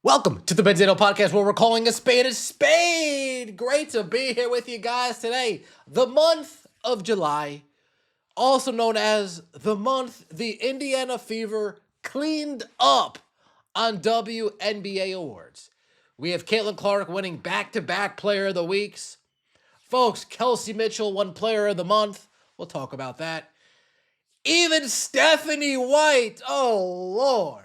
Welcome to the Benzino Podcast, where we're calling a spade. Great to be here with you guys today. The month of July, also known as the month the Indiana Fever cleaned up on WNBA awards. We have Caitlin Clark winning back-to-back Player of the Weeks. Folks, Kelsey Mitchell won Player of the Month. We'll talk about that. Even Stephanie White, oh Lord.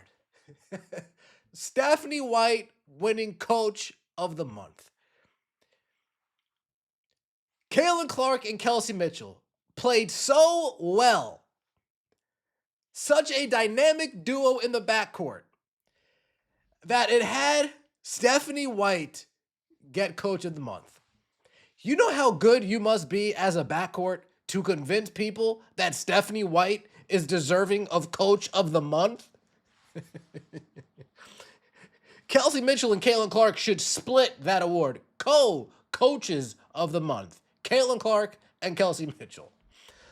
Stephanie White winning Coach of the Month. Caitlin Clark and Kelsey Mitchell played so well. Such a dynamic duo in the backcourt that it had Stephanie White get Coach of the Month. You know how good you must be as a backcourt to convince people that Stephanie White is deserving of Coach of the Month? Kelsey Mitchell and Caitlin Clark should split that award. Co-coaches of the month. Caitlin Clark and Kelsey Mitchell.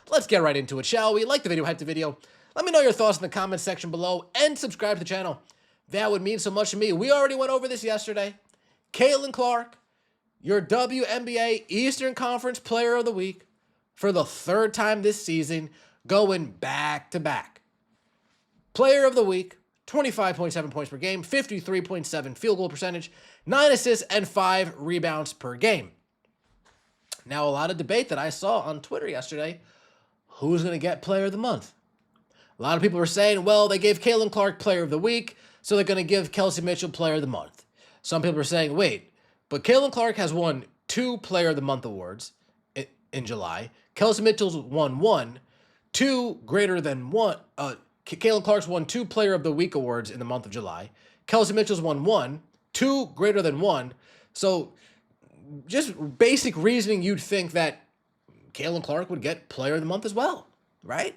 Let's get right into it, shall we? Like the video, hype the video. Let me know your thoughts in the comments section below and subscribe to the channel. That would mean so much to me. We already went over this yesterday. Caitlin Clark, your WNBA Eastern Conference Player of the Week for the third time this season, going back-to-back. Player of the Week. 25.7 points per game, 53.7 field goal percentage, 9 assists, and 5 rebounds per game. Now, a lot of debate that I saw on Twitter yesterday, who's going to get Player of the Month? A lot of people were saying, well, they gave Caitlin Clark Player of the Week, so they're going to give Kelsey Mitchell Player of the Month. Some people were saying, wait, but Caitlin Clark has won 2 Player of the Month awards in July. Kelsey Mitchell's won 1, 2 greater than 1, Caitlin Clark's won 2 Player of the Week awards in the month of July. Kelsey Mitchell's won 1, 2 greater than 1. So just basic reasoning, you'd think that Caitlin Clark would get Player of the Month as well, right?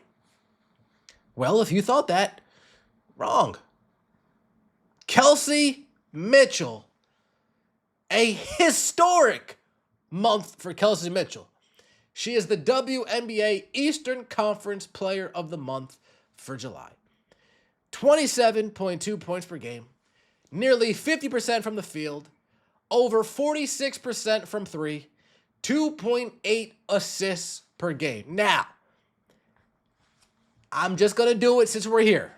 Well, if you thought that, wrong. Kelsey Mitchell, a historic month for Kelsey Mitchell. She is the WNBA Eastern Conference Player of the Month for July. 27.2 points per game, nearly 50% from the field, over 46% from 3, 2.8 assists per game. Now, I'm just going to do it since we're here.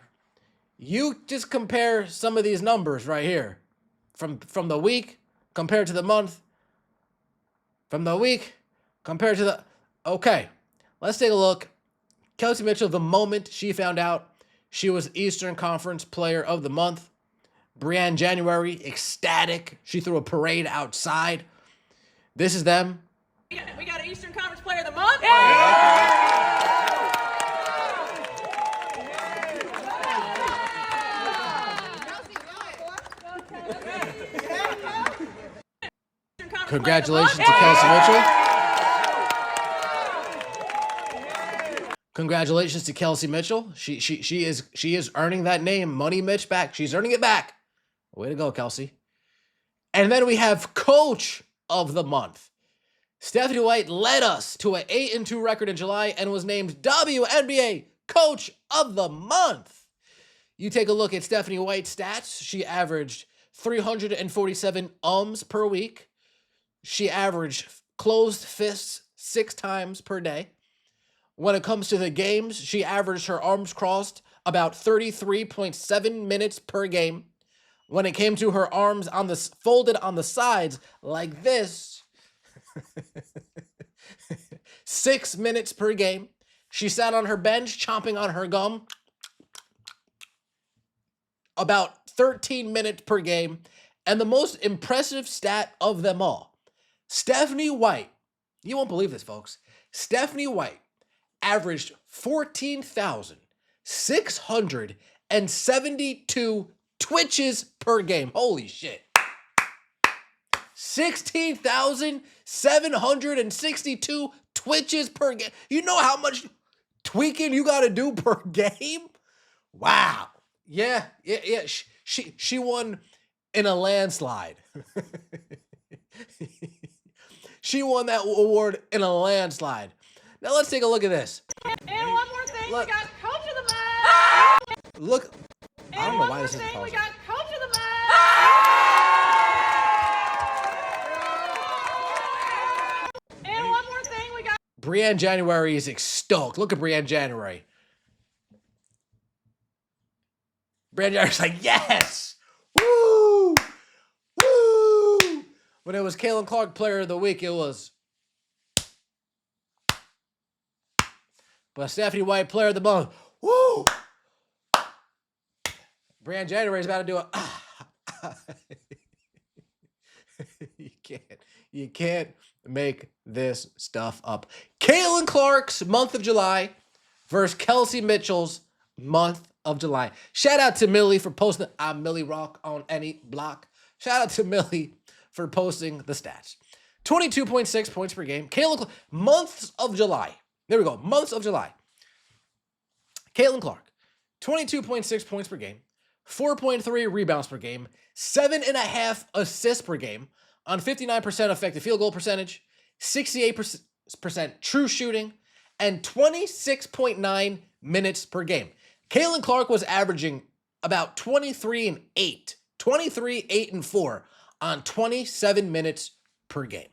You just compare some of these numbers right here from the week compared to the month, from the week compared to the... Okay, let's take a look. Kelsey Mitchell, the moment she found out she was Eastern Conference Player of the Month, Brianne January, ecstatic. She threw a parade outside. This is them. We got an Eastern Conference Player of the Month. Yeah! Congratulations to Kelsey Mitchell. Congratulations to Kelsey Mitchell. She is earning that name, Money Mitch, back. She's earning it back. Way to go, Kelsey. And then we have Coach of the Month. Stephanie White led us to an 8-2 record in July and was named WNBA Coach of the Month. You take a look at Stephanie White's stats. She averaged 347 per week. She averaged closed fists 6 times per day. When it comes to the games, she averaged her arms crossed about 33.7 minutes per game. When it came to her arms folded on the sides like this, 6 minutes per game. She sat on her bench chomping on her gum about 13 minutes per game. And the most impressive stat of them all, Stephanie White, you won't believe this, folks, Stephanie White averaged 14,672 twitches per game. Holy shit. 16,762 twitches per game. You know how much tweaking you got to do per game? Wow. Yeah. She won in a landslide. She won that award in a landslide. Now let's take a look at this. And one more thing, Look. we got Coach of the Month. Look, I don't And know one why more this isn't thing, we pausing. got Coach of the Month. Brianne January is stoked. Look at Brianne January. Brianne January's like, yes! Woo! Woo! When it was Caitlin Clark Player of the Week, it was. But Stephanie White Player of the Month, woo! Brianne January's about to do You can't make this stuff up. Caitlin Clark's month of July versus Kelsey Mitchell's month of July. Shout out to Millie for posting. I'm Millie Rock on any block. Shout out to Millie for posting the stats. 22.6 points per game. Caitlin Clark, months of July. There we go. Months of July. Caitlin Clark, 22.6 points per game, 4.3 rebounds per game, 7.5 assists per game on 59% effective field goal percentage, 68% true shooting, and 26.9 minutes per game. Caitlin Clark was averaging about 23, 8, and 4 on 27 minutes per game.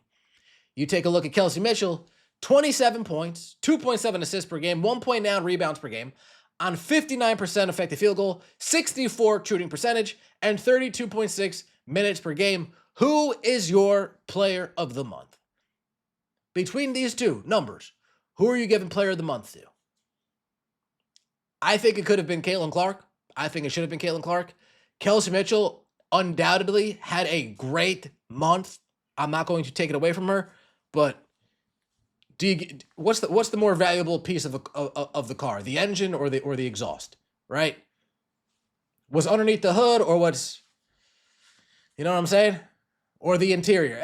You take a look at Kelsey Mitchell, 27 points, 2.7 assists per game, 1.9 rebounds per game on 59% effective field goal, 64 shooting percentage, and 32.6 minutes per game. Who is your player of the month? Between these two numbers, who are you giving player of the month to? I think it could have been Caitlin Clark. I think it should have been Caitlin Clark. Kelsey Mitchell undoubtedly had a great month. I'm not going to take it away from her, but what's the more valuable piece of the car, the engine or the exhaust, right? Was underneath the hood or what's, you know what I'm saying? Or the interior.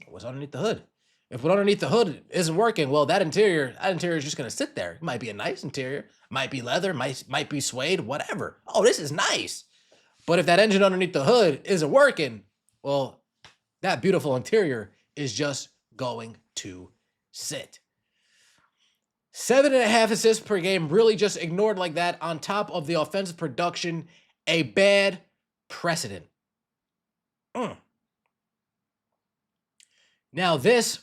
What's underneath the hood? If what underneath the hood isn't working, well, that interior is just gonna sit there. It might be a nice interior, might be leather, might be suede, whatever. Oh, this is nice. But if that engine underneath the hood isn't working, well, that beautiful interior is just going to sit. 7.5 assists per game, really just ignored like that on top of the offensive production, a bad precedent. Now this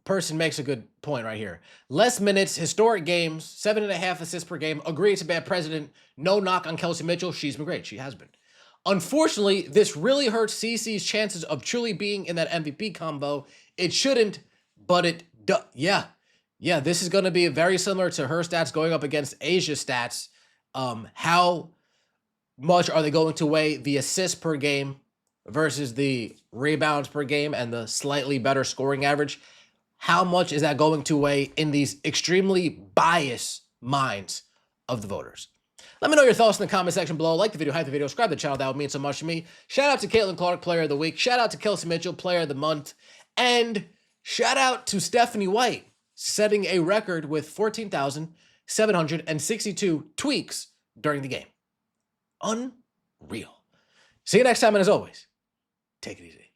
person makes a good point right here. Less minutes, historic games, 7.5 assists per game. Agree it's a bad precedent. No knock on Kelsey Mitchell. She's been great. She has been. Unfortunately, this really hurts CeCe's chances of truly being in that MVP combo. It shouldn't, but it does. Yeah, this is going to be very similar to her stats going up against Asia's stats. How much are they going to weigh the assists per game versus the rebounds per game and the slightly better scoring average? How much is that going to weigh in these extremely biased minds of the voters? Let me know your thoughts in the comment section below. Like the video, hype the video, subscribe to the channel. That would mean so much to me. Shout out to Caitlin Clark, Player of the Week. Shout out to Kelsey Mitchell, Player of the Month. And shout out to Stephanie White, setting a record with 14,762 tweaks during the game. Unreal. See you next time, and as always, take it easy.